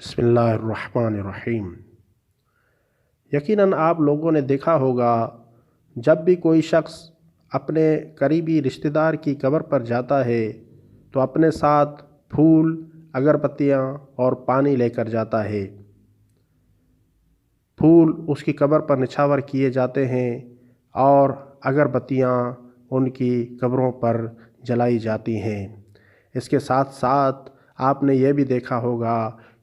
बिस्मिल्लाहिर्रहमानिर्रहीम। यकीनन आप लोगों ने देखा होगा, जब भी कोई शख्स अपने करीबी रिश्तेदार की कब्र पर जाता है तो अपने साथ फूल, अगरबत्तियाँ और पानी लेकर जाता है। फूल उसकी कब्र पर निछावर किए जाते हैं और अगरबत्तियाँ उनकी कब्रों पर जलाई जाती हैं। इसके साथ साथ आपने ये भी देखा होगा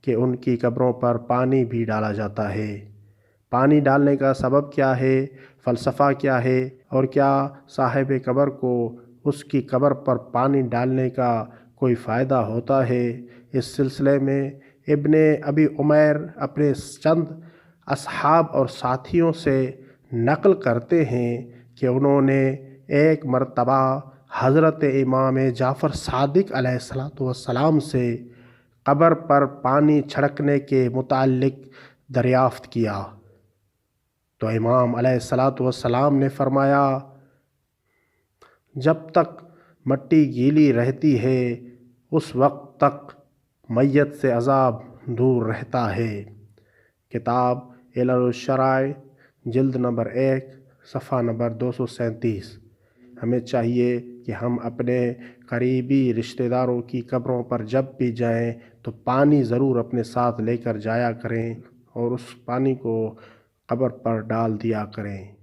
कि उनकी कब्रों पर पानी भी डाला जाता है। पानी डालने का सबब क्या है, फ़लसफ़ा क्या है और क्या साहिब कब्र को उसकी कब्र पर पानी डालने का कोई फ़ायदा होता है, इस सिलसिले में इब्ने अबी उमैर अपने चंद असहाब और साथियों से नक़ल करते हैं कि उन्होंने एक मरतबा हज़रत इमाम जाफ़र सादिक़ अलैहिस्सलाम से कब्र पर पानी छिड़कने के मुताल्लिक़ दरियाफ़्त किया तो इमाम अलैहिस्सलाम ने फ़रमाया, जब तक मट्टी गीली रहती है उस वक्त तक मैयत से अज़ाब दूर रहता है। किताब इल्ल-उश-शराए जिल्द नंबर 1 सफ़ा नंबर 237। हमें चाहिए कि हम अपने करीबी रिश्तेदारों की कब्रों पर जब भी जाएं तो पानी ज़रूर अपने साथ लेकर जाया करें और उस पानी को कब्र पर डाल दिया करें।